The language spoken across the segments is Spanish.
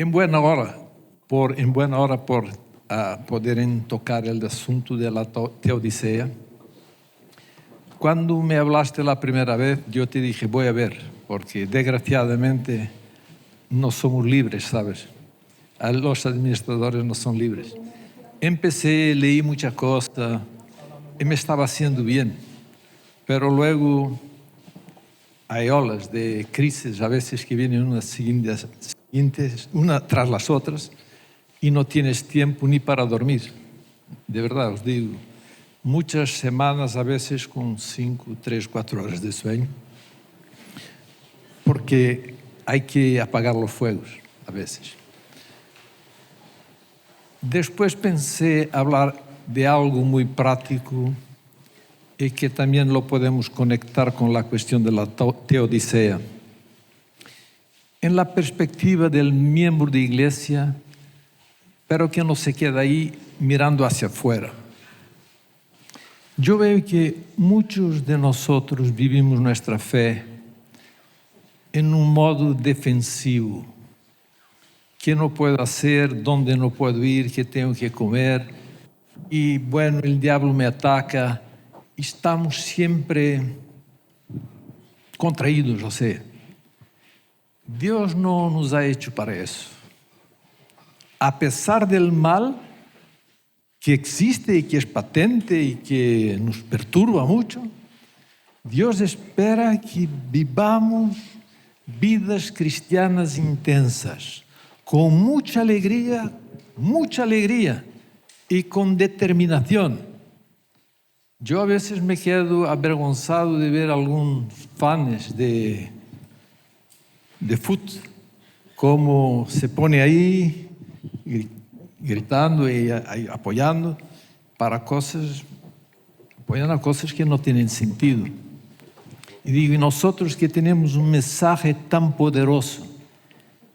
En buena hora, por poder tocar el asunto de la Teodicea. Cuando me hablaste la primera vez, yo te dije, voy a ver, porque desgraciadamente no somos libres, ¿sabes? Los administradores no son libres. Empecé, leí muchas cosas y me estaba haciendo bien, pero luego hay olas de crisis a veces que vienen unas siguientes, una tras las otras, y no tienes tiempo ni para dormir. De verdad os digo, muchas semanas a veces con 5, 3, 4 horas de sueño, porque hay que apagar los fuegos a veces. Después pensé hablar de algo muy práctico y que también lo podemos conectar con la cuestión de la teodicea. En la perspectiva del miembro de iglesia, pero que no se queda ahí mirando hacia afuera. Yo veo que muchos de nosotros vivimos nuestra fe en un modo defensivo. ¿Qué no puedo hacer? ¿Dónde no puedo ir? ¿Qué tengo que comer? Y bueno, el diablo me ataca. Estamos siempre contraídos, o sea. Dios no nos ha hecho para eso. A pesar del mal que existe y que es patente y que nos perturba mucho, Dios espera que vivamos vidas cristianas intensas, con mucha alegría y con determinación. Yo a veces me quedo avergonzado de ver algunos fans de fútbol, cómo se pone ahí gritando y apoyando apoyando a cosas que no tienen sentido. Y digo, y nosotros que tenemos un mensaje tan poderoso,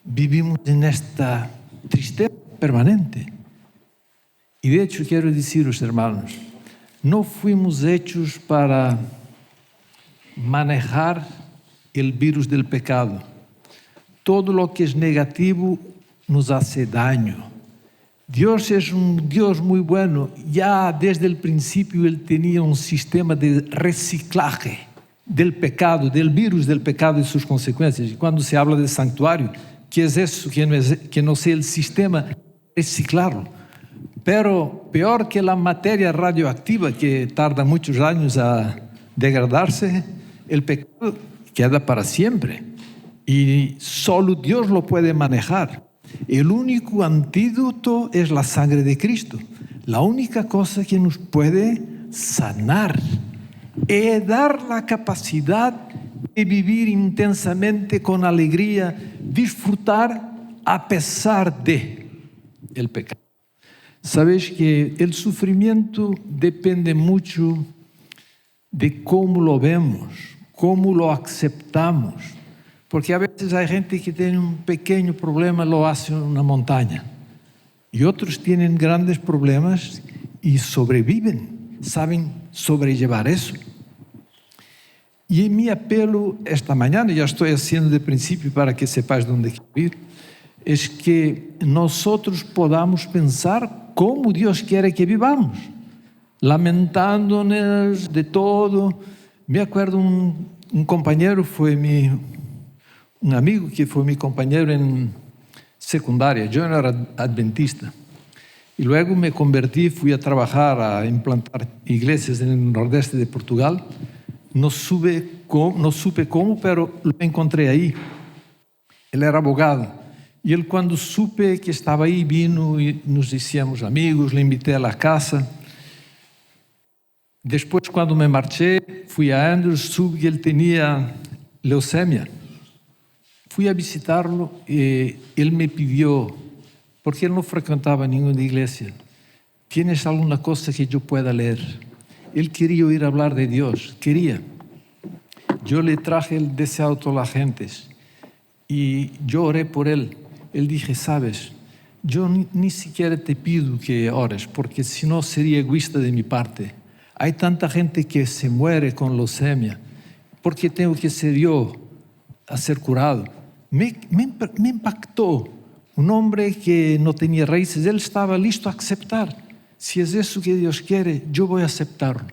vivimos en esta tristeza permanente. Y de hecho quiero deciros, hermanos, no fuimos hechos para manejar el virus del pecado. Todo lo que es negativo nos hace daño. Dios es un Dios muy bueno. Ya desde el principio Él tenía un sistema de reciclaje del pecado, del virus del pecado y sus consecuencias. Y cuando se habla de santuario, ¿qué es eso? Que no sea el sistema reciclarlo. Pero peor que la materia radioactiva que tarda muchos años a degradarse, el pecado queda para siempre. Y solo Dios lo puede manejar. El único antídoto es la sangre de Cristo. La única cosa que nos puede sanar es dar la capacidad de vivir intensamente con alegría, disfrutar a pesar de el pecado. Sabéis que el sufrimiento depende mucho de cómo lo vemos, cómo lo aceptamos. Porque a veces hay gente que tiene un pequeño problema, lo hace una montaña. Y otros tienen grandes problemas y sobreviven, saben sobrellevar eso. Y mi apelo esta mañana, ya estoy haciendo de principio para que sepáis dónde quiero ir, es que nosotros podamos pensar cómo Dios quiere que vivamos, lamentándonos de todo. Me acuerdo un compañero, un amigo que fue mi compañero en secundaria. Yo no era adventista. Y luego me convertí, fui a trabajar, a implantar iglesias en el nordeste de Portugal. No supe cómo, pero lo encontré ahí. Él era abogado. Y él, cuando supe que estaba ahí, vino y nos hicimos amigos, le invité a la casa. Después, cuando me marché, fui a Andrews, supe que él tenía leucemia. Fui a visitarlo y él me pidió, porque él no frecuentaba ninguna iglesia, ¿tienes alguna cosa que yo pueda leer? Él quería oír hablar de Dios, quería. Yo le traje el deseado a todas las gentes y yo oré por él. Él dije, sabes, yo ni siquiera te pido que ores, porque si no sería egoísta de mi parte. Hay tanta gente que se muere con leucemia. ¿Por qué tengo que ser yo a ser curado? Me impactó un hombre que no tenía raíces. Él estaba listo a aceptar. Si es eso que Dios quiere, yo voy a aceptarlo.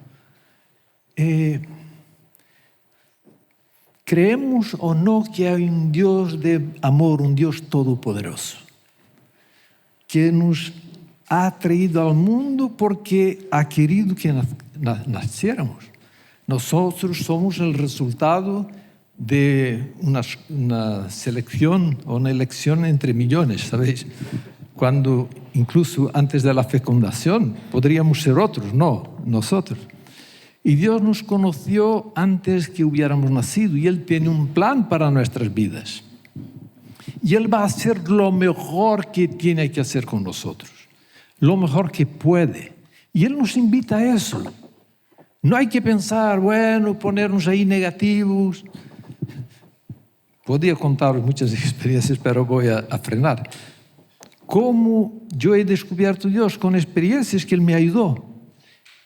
Creemos o no que hay un Dios de amor, un Dios todopoderoso, que nos ha traído al mundo porque ha querido que naciéramos. Nosotros somos el resultado de una selección o una elección entre millones, ¿sabéis? Cuando incluso antes de la fecundación podríamos ser otros, no, nosotros. Y Dios nos conoció antes que hubiéramos nacido y Él tiene un plan para nuestras vidas. Y Él va a hacer lo mejor que tiene que hacer con nosotros, lo mejor que puede. Y Él nos invita a eso. No hay que pensar, bueno, ponernos ahí negativos. Podría contaros muchas experiencias, pero voy a frenar. Cómo yo he descubierto a Dios con experiencias que Él me ayudó.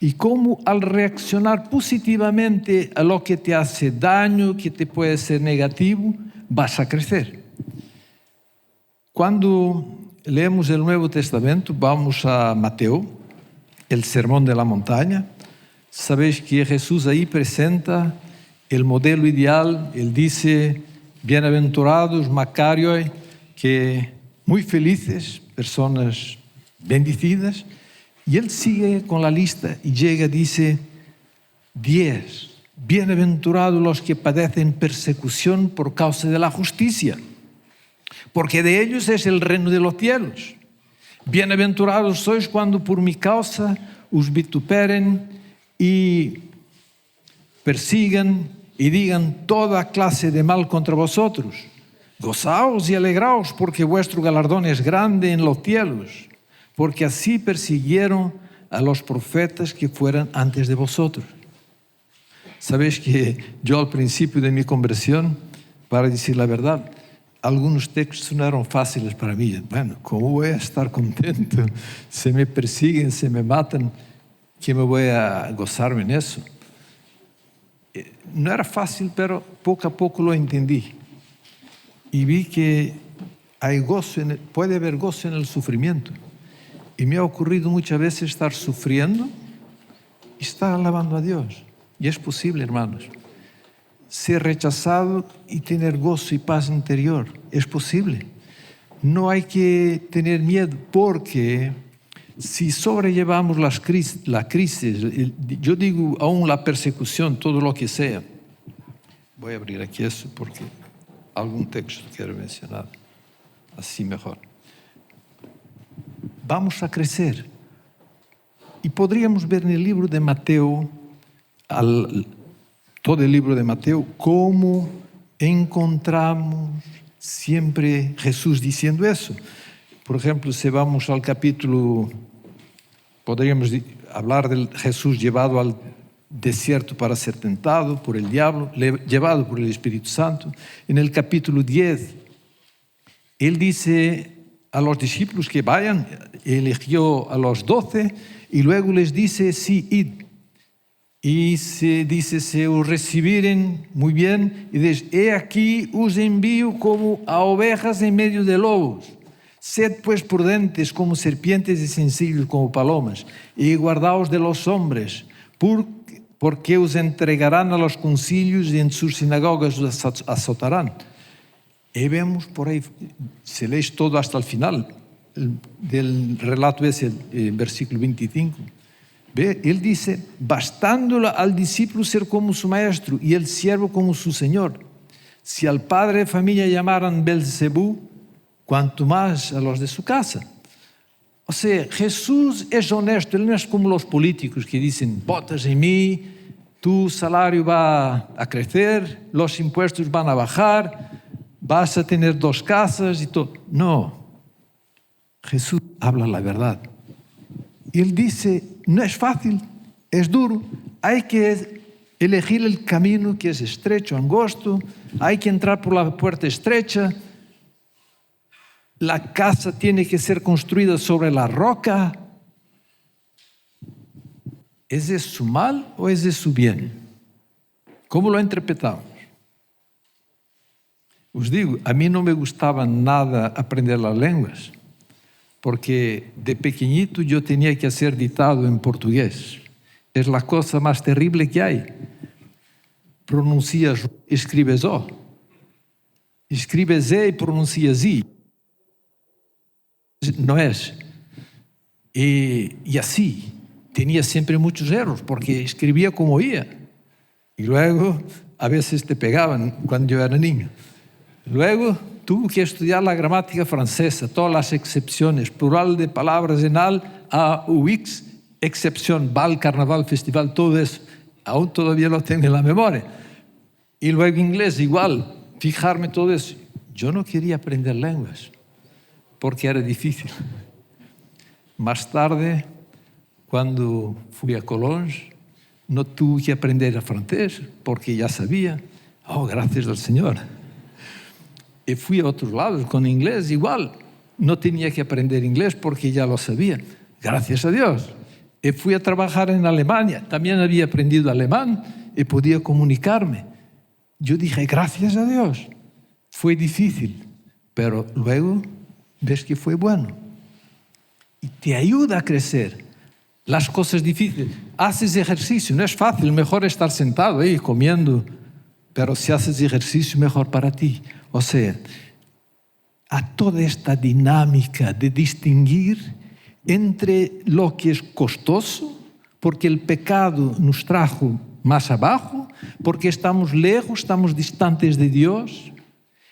Y cómo al reaccionar positivamente a lo que te hace daño, que te puede ser negativo, vas a crecer. Cuando leemos el Nuevo Testamento, vamos a Mateo, el Sermón de la Montaña. Sabéis que Jesús ahí presenta el modelo ideal. Él dice, bienaventurados, Macarioi, que muy felices, personas bendecidas. Y Él sigue con la lista y llega, dice, 10. Bienaventurados los que padecen persecución por causa de la justicia, porque de ellos es el reino de los cielos. Bienaventurados sois cuando por mi causa os vituperen y persigan y digan toda clase de mal contra vosotros. Gozaos y alegraos, porque vuestro galardón es grande en los cielos, porque así persiguieron a los profetas que fueran antes de vosotros. Sabéis que yo al principio de mi conversión, para decir la verdad, algunos textos no eran fáciles para mí. Bueno, ¿cómo voy a estar contento? Se me persiguen, se me matan, ¿qué me voy a gozarme en eso? No era fácil, pero poco a poco lo entendí. Y vi que hay gozo puede haber gozo en el sufrimiento. Y me ha ocurrido muchas veces estar sufriendo y estar alabando a Dios. Y es posible, hermanos. Ser rechazado y tener gozo y paz interior. Es posible. No hay que tener miedo, porque si sobrellevamos la crisis, yo digo aún la persecución, todo lo que sea. Voy a abrir aquí eso porque algún texto quiero mencionar. Así mejor. Vamos a crecer. Y podríamos ver en el libro de Mateo, todo el libro de Mateo, cómo encontramos siempre Jesús diciendo eso. Por ejemplo, si vamos al capítulo, podríamos hablar de Jesús llevado al desierto para ser tentado por el diablo, llevado por el Espíritu Santo. En el capítulo 10, Él dice a los discípulos que vayan, eligió a los 12 y luego les dice, sí, id. Y se dice, se os recibiren muy bien, y dice, he aquí os envío como a ovejas en medio de lobos. Sed pues prudentes como serpientes y sencillos como palomas, y guardaos de los hombres, porque os entregarán a los concilios y en sus sinagogas os azotarán. Y vemos por ahí, se lee todo hasta el final del relato ese, el versículo 25. ¿Ve? Él dice, bastándolo al discípulo ser como su maestro y el siervo como su señor. Si al padre de familia llamaran Belzebú, cuanto más a los de su casa. O sea, Jesús es honesto, Él no es como los políticos que dicen, votas en mí, tu salario va a crecer, los impuestos van a bajar, vas a tener 2 casas y todo. No, Jesús habla la verdad. Y Él dice, no es fácil, es duro, hay que elegir el camino que es estrecho, angosto, hay que entrar por la puerta estrecha, la casa tiene que ser construida sobre la roca. ¿Es de su mal o es de su bien? ¿Cómo lo interpretamos? Os digo, a mí no me gustaba nada aprender las lenguas, porque de pequeñito yo tenía que hacer dictado en portugués. Es la cosa más terrible que hay. Pronuncias, escribes O. Escribes E y pronuncias I. No es. Y así, tenía siempre muchos errores, porque escribía como oía. Y luego, a veces te pegaban cuando yo era niño. Luego, tuve que estudiar la gramática francesa, todas las excepciones, plural de palabras en al, a, u, x, excepción, val, carnaval, festival, todo eso. Aún todavía lo tengo en la memoria. Y luego inglés, igual, fijarme todo eso. Yo no quería aprender lenguas, porque era difícil. Más tarde, cuando fui a Collonges, no tuve que aprender francés, porque ya sabía. Oh, gracias al Señor. Y fui a otros lados con inglés, igual. No tenía que aprender inglés porque ya lo sabía. Gracias a Dios. Y fui a trabajar en Alemania. También había aprendido alemán y podía comunicarme. Yo dije, gracias a Dios. Fue difícil, pero luego ves que fue bueno. Y te ayuda a crecer. Las cosas difíciles. Haces ejercicio, no es fácil, mejor estar sentado ahí comiendo, pero si haces ejercicio, mejor para ti. O sea, a toda esta dinámica de distinguir entre lo que es costoso, porque el pecado nos trajo más abajo, porque estamos lejos, estamos distantes de Dios,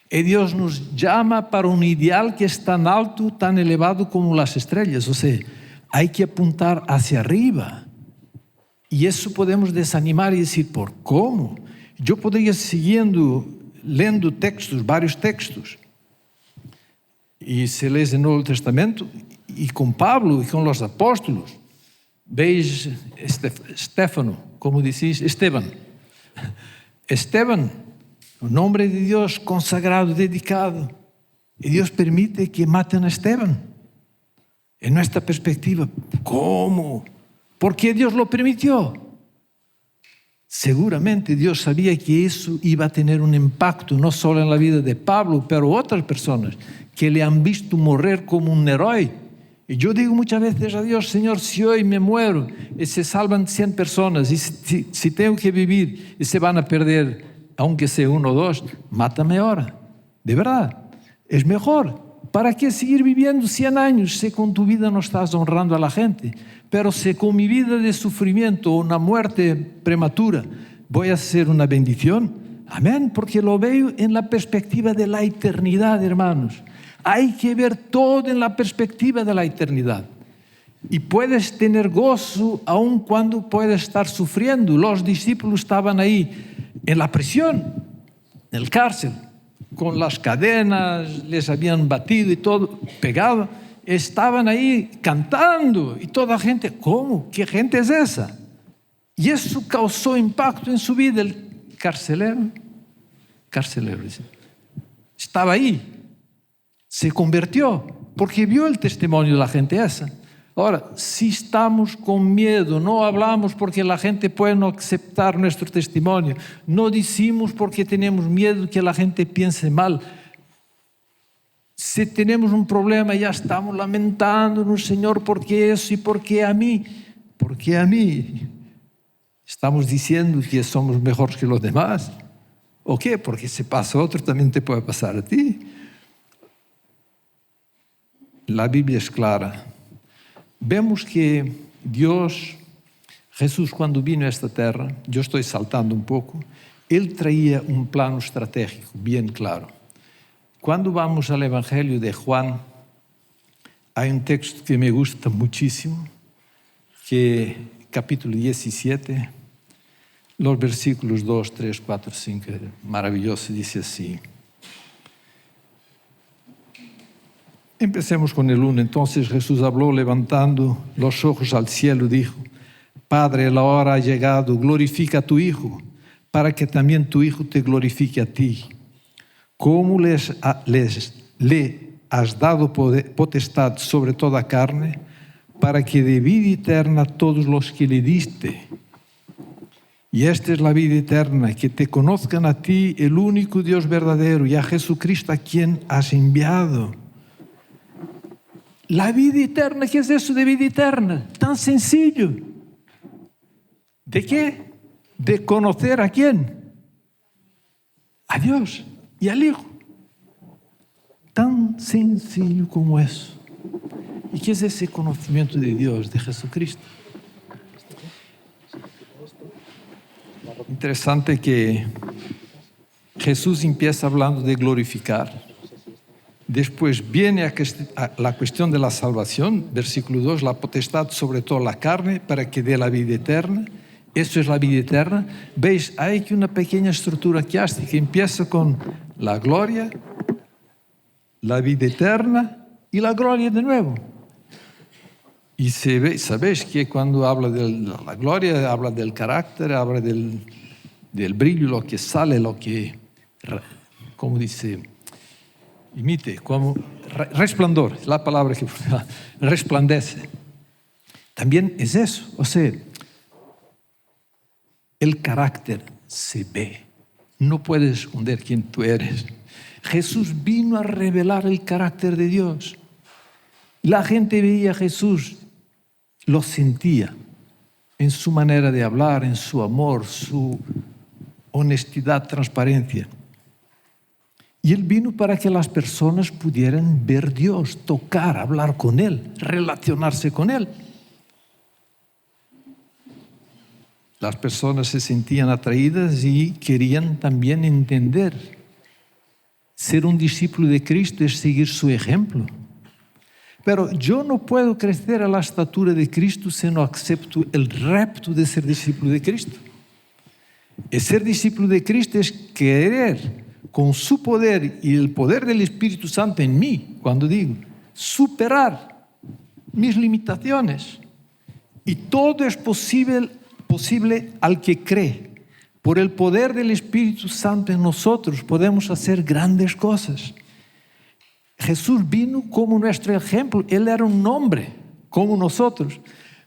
y Dios nos llama para un ideal que es tan alto, tan elevado como las estrellas. O sea, hay que apuntar hacia arriba. Y eso podemos desanimar y decir, ¿por cómo? Yo podría siguiendo lendo textos, varios textos. Y se lees el Nuevo Testamento, y con Pablo y con los apóstolos, veis Estéfano, como decís, Esteban. Esteban, un hombre de Dios consagrado, dedicado. Y Dios permite que maten a Esteban. En nuestra perspectiva, ¿cómo? ¿Por qué Dios lo permitió? Seguramente Dios sabía que eso iba a tener un impacto no solo en la vida de Pablo, pero otras personas que le han visto morir como un héroe. Y yo digo muchas veces a Dios, Señor, si hoy me muero y se salvan 100 personas, y si tengo que vivir y se van a perder, aunque sea 1 o 2, mátame ahora. De verdad, es mejor. ¿Para qué seguir viviendo 100 años si con tu vida no estás honrando a la gente? Pero si con mi vida de sufrimiento o una muerte prematura voy a ser una bendición, amén, porque lo veo en la perspectiva de la eternidad, hermanos. Hay que ver todo en la perspectiva de la eternidad. Y puedes tener gozo aun cuando puedes estar sufriendo. Los discípulos estaban ahí en la prisión, en el cárcel, con las cadenas, les habían batido y todo, pegado. Estaban ahí cantando y toda la gente, ¿cómo? ¿Qué gente es esa? Y eso causó impacto en su vida. El carcelero, estaba ahí, se convirtió porque vio el testimonio de la gente esa. Ahora, si estamos con miedo, no hablamos porque la gente puede no aceptar nuestro testimonio, no decimos porque tenemos miedo que la gente piense mal. Si tenemos un problema, ya estamos lamentándonos, Señor, ¿por qué eso y por qué a mí? ¿Por qué a mí? Estamos diciendo que somos mejores que los demás. ¿O qué? Porque si pasa a otro, también te puede pasar a ti. La Biblia es clara. Vemos que Dios, Jesús, cuando vino a esta tierra, yo estoy saltando un poco, Él traía un plano estratégico bien claro. Cuando vamos al Evangelio de Juan, hay un texto que me gusta muchísimo, que capítulo 17, los versículos 2, 3, 4, 5, maravilloso, dice así. Empecemos con el 1. Entonces Jesús habló levantando los ojos al cielo, dijo, Padre, la hora ha llegado, glorifica a tu Hijo, para que también tu Hijo te glorifique a ti. ¿Cómo le has dado potestad sobre toda carne, para que dé vida eterna a todos los que le diste? Y esta es la vida eterna, que te conozcan a ti, el único Dios verdadero, y a Jesucristo a quien has enviado. La vida eterna, ¿qué es eso de vida eterna? Tan sencillo. ¿De qué? De conocer a quién. A Dios y al Hijo. Tan sencillo como eso. ¿Y qué es ese conocimiento de Dios, de Jesucristo? Interesante que Jesús empieza hablando de glorificar. Después viene a la cuestión de la salvación, versículo 2, la potestad sobre toda la carne para que dé la vida eterna. Eso es la vida eterna. ¿Veis? Hay aquí una pequeña estructura que empieza con la gloria, la vida eterna y la gloria de nuevo. Y sabéis que cuando habla de la gloria, habla del carácter, habla del brillo, lo que sale, lo que, como dice, imite, como resplandor, es la palabra que resplandece. También es eso, o sea, el carácter se ve, no puedes esconder quién tú eres. Jesús vino a revelar el carácter de Dios. La gente veía a Jesús, lo sentía en su manera de hablar, en su amor, su honestidad, transparencia. Y Él vino para que las personas pudieran ver Dios, tocar, hablar con Él, relacionarse con Él. Las personas se sentían atraídas y querían también entender. Ser un discípulo de Cristo es seguir su ejemplo. Pero yo no puedo crecer a la estatura de Cristo si no acepto el reto de ser discípulo de Cristo. Y ser discípulo de Cristo es querer, con su poder y el poder del Espíritu Santo en mí, cuando digo, superar mis limitaciones. Y todo es posible al que cree. Por el poder del Espíritu Santo en nosotros podemos hacer grandes cosas. Jesús vino como nuestro ejemplo. Él era un hombre como nosotros.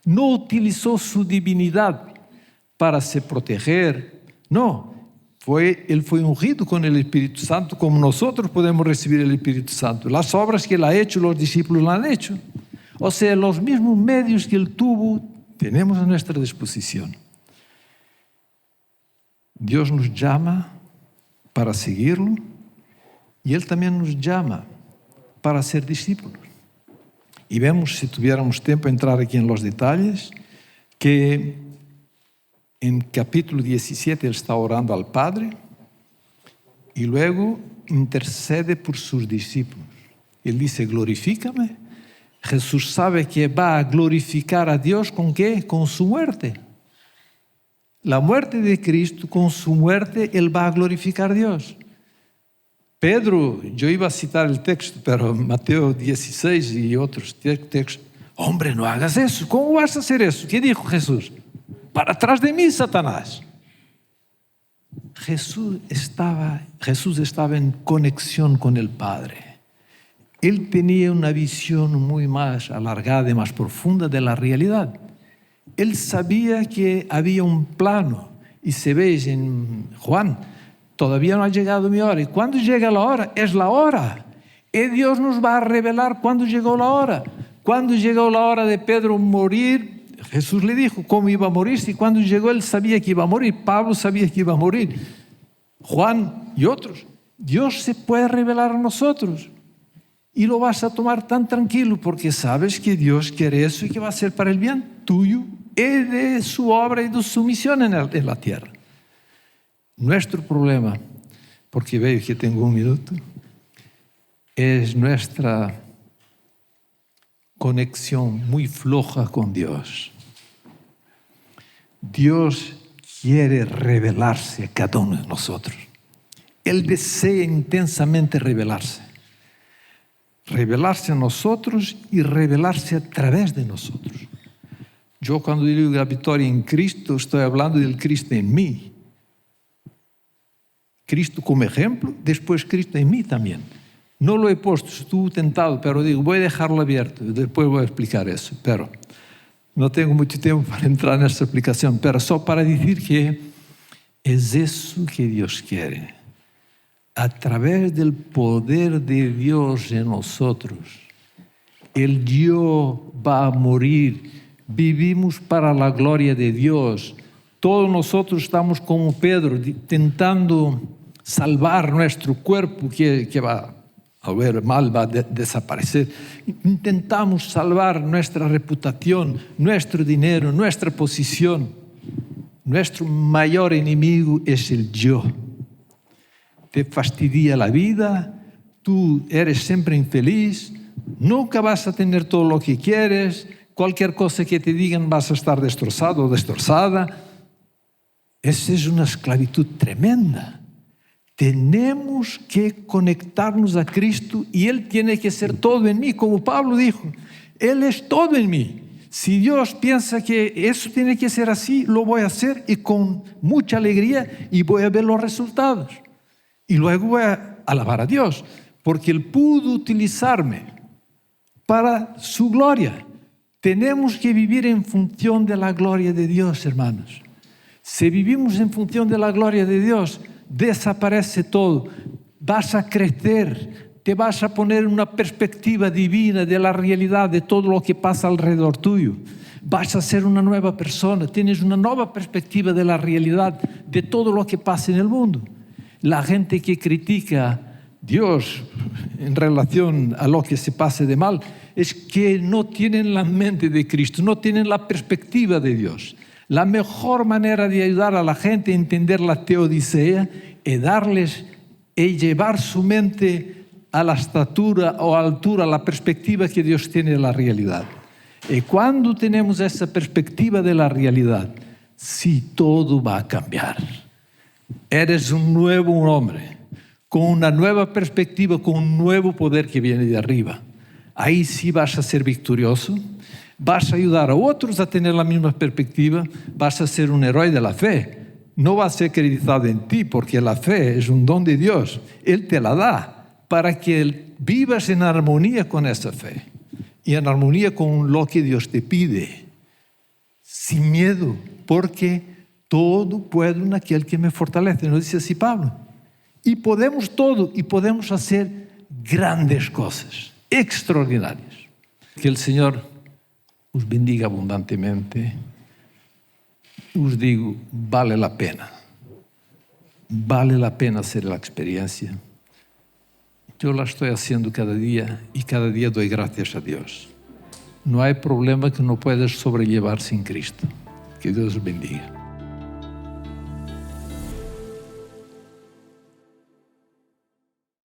No utilizó su divinidad para se proteger. No, Él fue ungido con el Espíritu Santo, como nosotros podemos recibir el Espíritu Santo. Las obras que Él ha hecho, los discípulos las han hecho. O sea, los mismos medios que Él tuvo, tenemos a nuestra disposición. Dios nos llama para seguirlo y Él también nos llama para ser discípulos. Y vemos, si tuviéramos tiempo, entrar aquí en los detalles, que en capítulo 17 Él está orando al Padre y luego intercede por sus discípulos. Él dice, glorifícame. Jesús sabe que va a glorificar a Dios ¿con qué? Con su muerte. La muerte de Cristo, con su muerte, Él va a glorificar a Dios. Pedro, yo iba a citar el texto, pero Mateo 16 y otros textos, hombre, no hagas eso. ¿Cómo vas a hacer eso? ¿Qué dijo Jesús? Para atrás de mí, Satanás. Jesús estaba en conexión con el Padre. Él tenía una visión muy más alargada y más profunda de la realidad. Él sabía que había un plano, y se ve en Juan, todavía no ha llegado mi hora. Y cuando llega la hora, es la hora. Y Dios nos va a revelar cuándo llegó la hora. Cuando llegó la hora de Pedro morir, Jesús le dijo cómo iba a morir. Y cuando llegó, él sabía que iba a morir. Pablo sabía que iba a morir. Juan y otros. Dios se puede revelar a nosotros. Y lo vas a tomar tan tranquilo porque sabes que Dios quiere eso y que va a ser para el bien tuyo y de su obra y de su misión en la tierra. Nuestro problema, porque veo que tengo un minuto, es nuestra conexión muy floja con Dios. Dios quiere revelarse a cada uno de nosotros. Él desea intensamente revelarse a nosotros y revelarse a través de nosotros. Yo cuando digo la victoria en Cristo, estoy hablando del Cristo en mí. Cristo como ejemplo, después Cristo en mí también. No lo he puesto, estuve tentado, pero digo, voy a dejarlo abierto, después voy a explicar eso, pero no tengo mucho tiempo para entrar en esa explicación, pero solo para decir que Es eso que Dios quiere. A través del poder de Dios en nosotros, el yo va a morir. Vivimos para la gloria de Dios. Todos nosotros estamos como Pedro, intentando salvar nuestro cuerpo que va a ver mal, va a desaparecer. Intentamos salvar nuestra reputación, nuestro dinero, nuestra posición. Nuestro mayor enemigo es el yo. Te fastidia la vida, tú eres siempre infeliz, nunca vas a tener todo lo que quieres, cualquier cosa que te digan vas a estar destrozado o destrozada. Esa es una esclavitud tremenda. Tenemos que conectarnos a Cristo y Él tiene que ser todo en mí, como Pablo dijo. Él es todo en mí. Si Dios piensa que eso tiene que ser así, lo voy a hacer y con mucha alegría y voy a ver los resultados. Y luego voy a alabar a Dios, porque Él pudo utilizarme para su gloria. Tenemos que vivir en función de la gloria de Dios, hermanos. Si vivimos en función de la gloria de Dios, desaparece todo. Vas a crecer. Te vas a poner una perspectiva divina de la realidad, de todo lo que pasa alrededor tuyo. Vas a ser una nueva persona, tienes una nueva perspectiva de la realidad, de todo lo que pasa en el mundo. La gente que critica a Dios en relación a lo que se pase de mal, es que no tienen la mente de Cristo, no tienen la perspectiva de Dios. La mejor manera de ayudar a la gente a entender la teodicea es llevar su mente a la estatura o altura, la perspectiva que Dios tiene de la realidad. Y cuando tenemos esa perspectiva de la realidad, sí, todo va a cambiar. Eres un nuevo hombre, con una nueva perspectiva, con un nuevo poder que viene de arriba. Ahí sí vas a ser victorioso, vas a ayudar a otros a tener la misma perspectiva, vas a ser un héroe de la fe. No va a ser acreditado en ti, porque la fe es un don de Dios. Él te la da para que vivas en armonía con esa fe y en armonía con lo que Dios te pide, sin miedo, porque todo puedo en aquel que me fortalece, nos dice así Pablo. Y podemos todo, y podemos hacer grandes cosas, extraordinarias. Que el Señor os bendiga abundantemente. Os digo, vale la pena hacer la experiencia. Yo la estoy haciendo cada día y cada día doy gracias a Dios. No hay problema que no puedas sobrellevar sin Cristo. Que Dios os bendiga.